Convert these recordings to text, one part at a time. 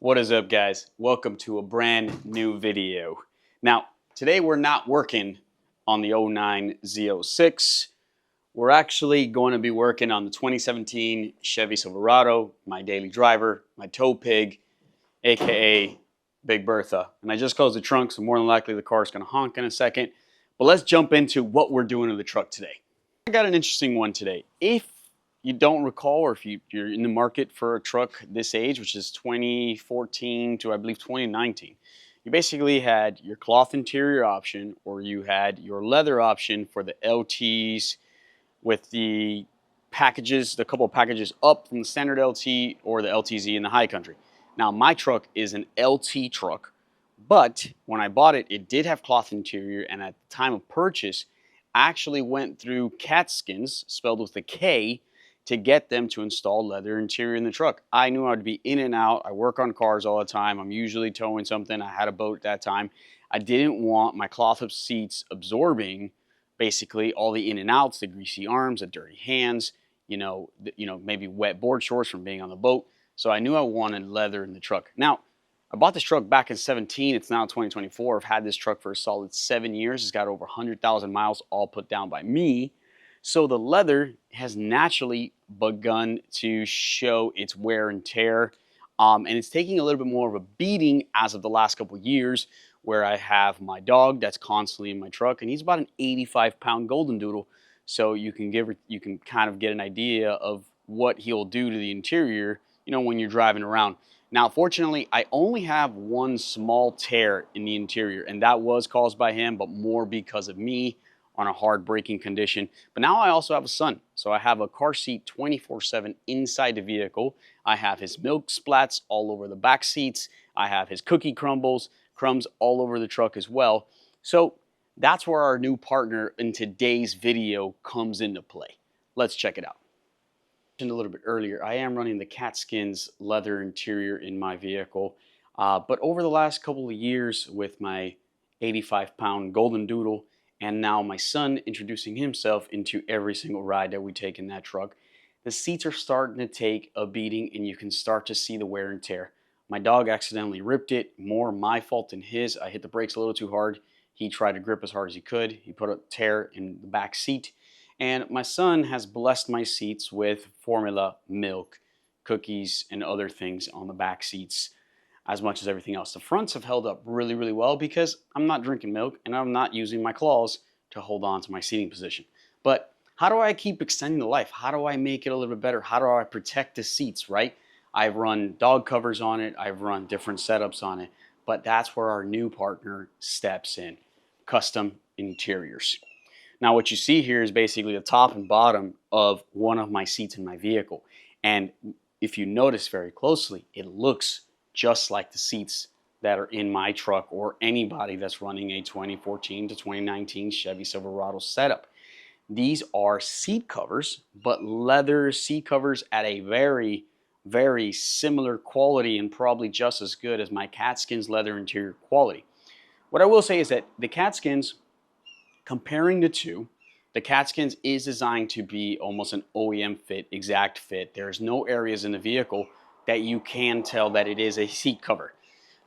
What is up, guys? Welcome to a brand new video. Now, today we're not working on the '09 Z06. We're actually going to be working on the 2017 Chevy Silverado, my daily driver, my tow pig, aka Big Bertha. And I just closed the trunk, so more than likely the car is going to honk in a second. But let's jump into what we're doing to the truck today. I got an interesting one today. If you don't recall, or if you're in the market for a truck this age, which is 2014 to I believe 2019, you basically had your cloth interior option, or you had your leather option for the LTs with the packages, the couple of packages up from the standard LT or the LTZ in the high country. Now my truck is an LT truck, but when I bought it, it did have cloth interior, and at the time of purchase, I actually went through Catskins, spelled with a K, to get them to install leather interior in the truck. I knew I'd be in and out. I work on cars all the time. I'm usually towing something. I had a boat at that time. I didn't want my cloth of seats absorbing basically all the in and outs, the greasy arms, the dirty hands, maybe wet board shorts from being on the boat. So I knew I wanted leather in the truck. Now, I bought this truck back in 17. It's now 2024. I've had this truck for a solid 7 years. It's got over 100,000 miles, all put down by me. So the leather has naturally begun to show its wear and tear. And it's taking a little bit more of a beating as of the last couple of years, where I have my dog that's constantly in my truck, and he's about an 85-pound golden doodle. So you can kind of get an idea of what he'll do to the interior, when you're driving around. Now, fortunately, I only have one small tear in the interior, and that was caused by him, but more because of me on a hard braking condition. But now I also have a son. So I have a car seat 24/7 inside the vehicle. I have his milk splats all over the back seats. I have his cookie crumbs all over the truck as well. So that's where our new partner in today's video comes into play. Let's check it out. A little bit earlier, I am running the Catskins leather interior in my vehicle. But over the last couple of years, with my 85-pound golden doodle, and now my son introducing himself into every single ride that we take in that truck, the seats are starting to take a beating, and you can start to see the wear and tear. My dog accidentally ripped it, more my fault than his. I hit the brakes a little too hard. He tried to grip as hard as he could. He put a tear in the back seat. And my son has blessed my seats with formula, milk, cookies, and other things on the back seats, as much as everything else. The fronts have held up really, really well because I'm not drinking milk and I'm not using my claws to hold on to my seating position. But how do I keep extending the life? How do I make it a little bit better? How do I protect the seats, right? I've run dog covers on it. I've run different setups on it. But that's where our new partner steps in, Kustom Interiors. Now what you see here is basically the top and bottom of one of my seats in my vehicle. And if you notice very closely, it looks just like the seats that are in my truck or anybody that's running a 2014 to 2019 Chevy Silverado setup. These are seat covers, but leather seat covers at a very, very similar quality, and probably just as good as my Catskins leather interior quality. What I will say is that the Catskins, comparing the two, the Catskins is designed to be almost an OEM fit, exact fit. There's no areas in the vehicle that you can tell that it is a seat cover.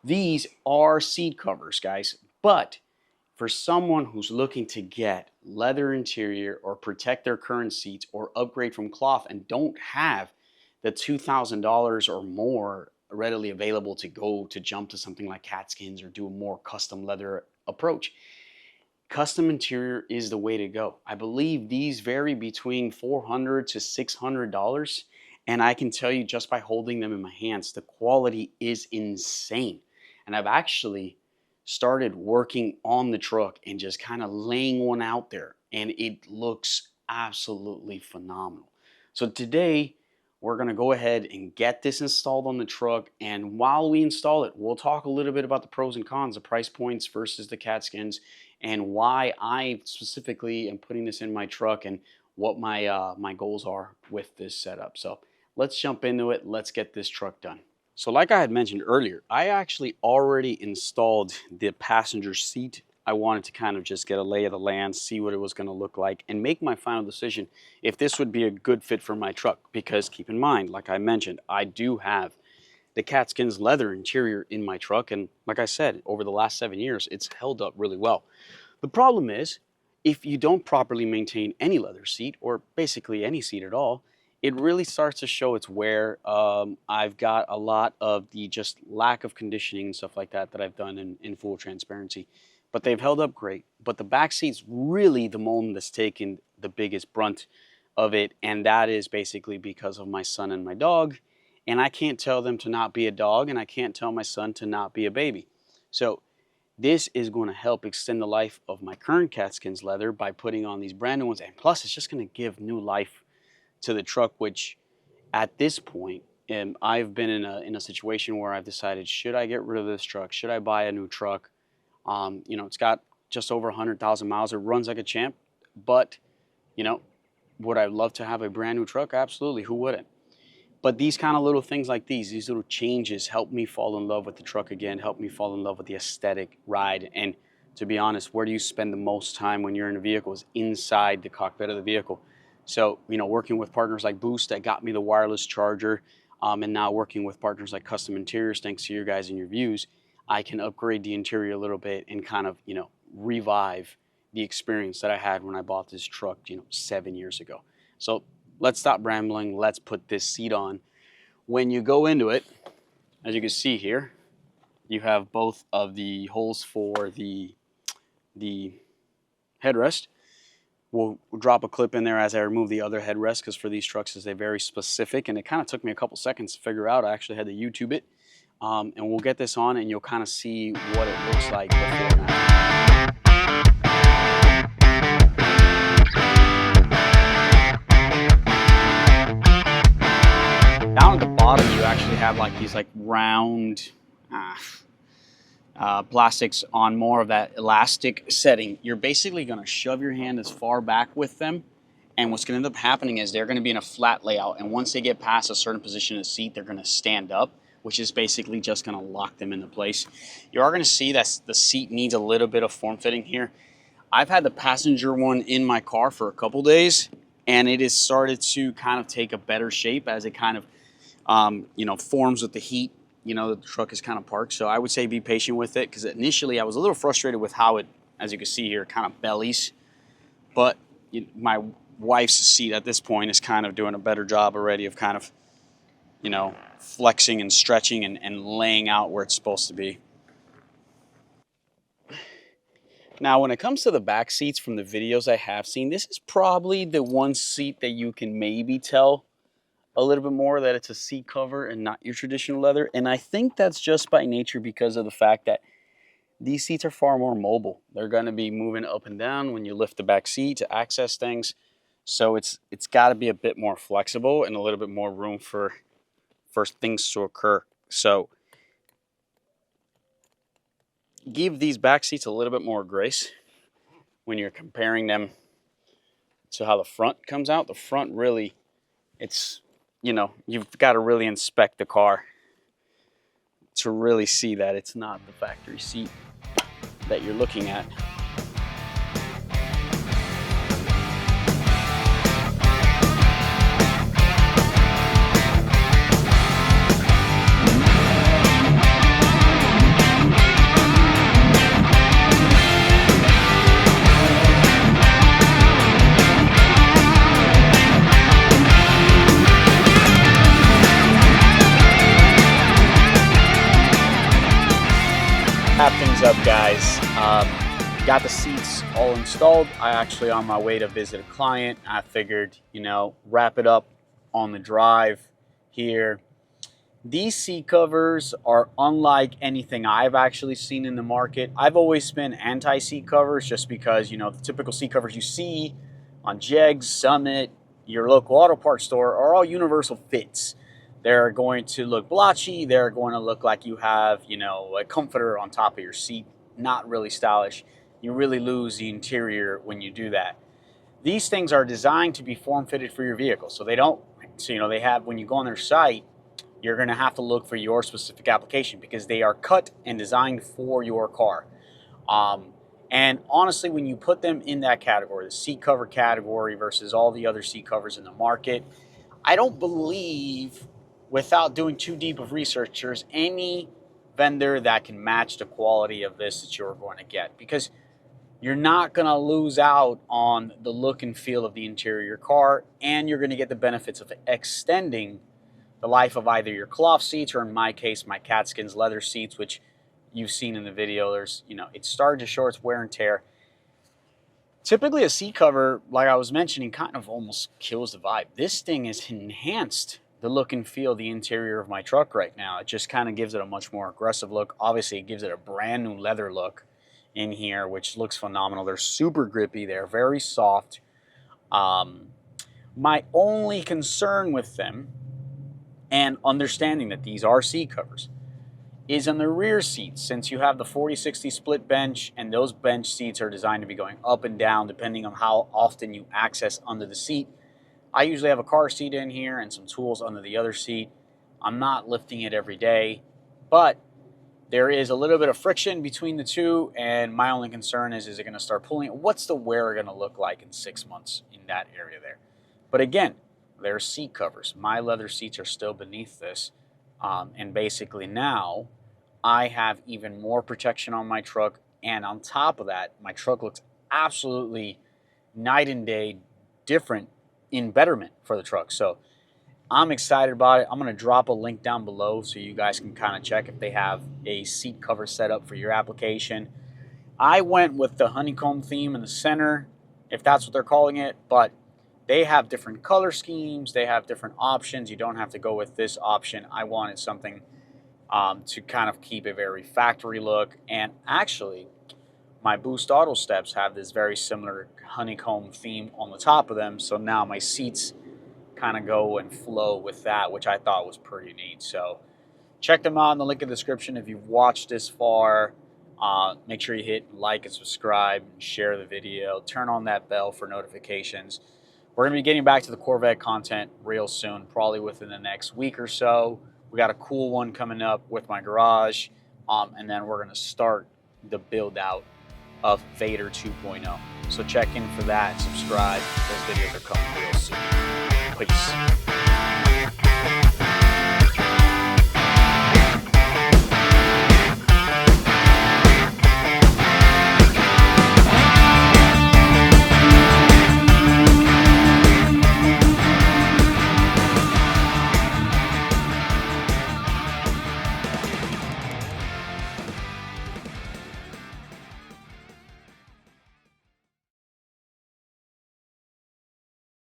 These are seat covers, guys, but for someone who's looking to get leather interior or protect their current seats or upgrade from cloth and don't have the $2,000 or more readily available to jump to something like Catskins or do a more custom leather approach, Kustom Interior is the way to go. I believe these vary between $400 to $600. And I can tell you, just by holding them in my hands, the quality is insane. And I've actually started working on the truck and just kind of laying one out there, and it looks absolutely phenomenal. So today, we're going to go ahead and get this installed on the truck. And while we install it, we'll talk a little bit about the pros and cons, the price points versus the Catskins, and why I specifically am putting this in my truck and what my goals are with this setup. So let's jump into it. Let's get this truck done. So like I had mentioned earlier, I actually already installed the passenger seat. I wanted to kind of just get a lay of the land, see what it was going to look like, and make my final decision if this would be a good fit for my truck. Because keep in mind, like I mentioned, I do have the Catskins leather interior in my truck. And like I said, over the last 7 years, it's held up really well. The problem is, if you don't properly maintain any leather seat, or basically any seat at all, it really starts to show its wear. I've got a lot of the just lack of conditioning and stuff like that that I've done in full transparency. But they've held up great. But the back seat's really the moment that's taken the biggest brunt of it, and that is basically because of my son and my dog. And I can't tell them to not be a dog, and I can't tell my son to not be a baby. So this is going to help extend the life of my current Catskins leather by putting on these brand new ones. And plus, it's just going to give new life to the truck, which at this point, I've been in a situation where I've decided, should I get rid of this truck? Should I buy a new truck? You know, it's got just over 100,000 miles. It runs like a champ. But, you know, would I love to have a brand new truck? Absolutely. Who wouldn't? But these kind of little things like these little changes help me fall in love with the truck again, help me fall in love with the aesthetic ride. And to be honest, where do you spend the most time when you're in a vehicle is inside the cockpit of the vehicle. So, you know, working with partners like Boost that got me the wireless charger, and now working with partners like Kustom Interiors, thanks to you guys and your views, I can upgrade the interior a little bit and kind of, you know, revive the experience that I had when I bought this truck, you know, 7 years ago. So let's stop rambling. Let's put this seat on. When you go into it, as you can see here, you have both of the holes for the headrest. We'll drop a clip in there as I remove the other headrest, because for these trucks they're very specific, and it kind of took me a couple seconds to figure out. I actually had to YouTube it, and we'll get this on and you'll kind of see what it looks like before and after. Down at the bottom, you actually have like these like round plastics on more of that elastic setting. You're basically going to shove your hand as far back with them, and what's going to end up happening is they're going to be in a flat layout, and once they get past a certain position of the seat, they're going to stand up, which is basically just going to lock them into place. You are going to see that the seat needs a little bit of form fitting here. I've had the passenger one in my car for a couple days, and it has started to kind of take a better shape as it kind of you know, forms with the heat. You know, the truck is kind of parked, so I would say be patient with it, because initially I was a little frustrated with how it, as you can see here, kind of bellies. But my wife's seat at this point is kind of doing a better job already of kind of, you know, flexing and stretching and laying out where it's supposed to be. Now, when it comes to the back seats from the videos I have seen, this is probably the one seat that you can maybe tell a little bit more that it's a seat cover and not your traditional leather. And I think that's just by nature, because of the fact that these seats are far more mobile. They're going to be moving up and down when you lift the back seat to access things. So it's got to be a bit more flexible and a little bit more room for things to occur. So give these back seats a little bit more grace when you're comparing them to how the front comes out. The front really, it's, you know, you've got to really inspect the car to really see that it's not the factory seat that you're looking at. Wrap things up, guys. Got the seats all installed. I actually on my way to visit a client. I figured, you know, wrap it up on the drive here. These seat covers are unlike anything I've actually seen in the market. I've always been anti-seat covers, just because, you know, the typical seat covers you see on Jegs, Summit, your local auto parts store are all universal fits. They're going to look blotchy. They're going to look like you have, you know, a comforter on top of your seat. Not really stylish. You really lose the interior when you do that. These things are designed to be form fitted for your vehicle. So they don't, so, you know, they have, when you go on their site, you're going to have to look for your specific application, because they are cut and designed for your car. And honestly, when you put them in that category, the seat cover category versus all the other seat covers in the market, I don't believe without doing too deep of research, there's any vendor that can match the quality of this that you're going to get, because you're not going to lose out on the look and feel of the interior of your car, and you're going to get the benefits of extending the life of either your cloth seats, or in my case, my Catskins leather seats, which you've seen in the video. There's, it's starting to show its wear and tear. Typically a seat cover, like I was mentioning, kind of almost kills the vibe. This thing has enhanced the look and feel of the interior of my truck right now. It just kind of gives it a much more aggressive look. Obviously, it gives it a brand new leather look in here, which looks phenomenal. They're super grippy. They're very soft. My only concern with them, and understanding that these are seat covers, is on the rear seats. Since you have the 40/60 split bench, and those bench seats are designed to be going up and down depending on how often you access under the seat. I usually have a car seat in here and some tools under the other seat. I'm not lifting it every day, but there is a little bit of friction between the two, and my only concern is it going to start pulling? What's the wear going to look like in 6 months in that area there? But again, they're seat covers. My leather seats are still beneath this. And basically now I have even more protection on my truck. And on top of that, my truck looks absolutely night and day different in betterment for the truck. So I'm excited about it. I'm going to drop a link down below so you guys can kind of check if they have a seat cover set up for your application. I went with the honeycomb theme in the center, if that's what they're calling it, but they have different color schemes. They have different options. You don't have to go with this option. I wanted something to kind of keep a very factory look. And actually, my Boost Auto Steps have this very similar honeycomb theme on the top of them. So now my seats kind of go and flow with that, which I thought was pretty neat. So check them out in the link in the description. If you've watched this far, make sure you hit like and subscribe and share the video. Turn on that bell for notifications. We're going to be getting back to the Corvette content real soon, probably within the next week or so. We got a cool one coming up with my garage, and then we're going to start the build out of Vader 2.0. So check in for that, subscribe. Those videos are coming real soon. Peace.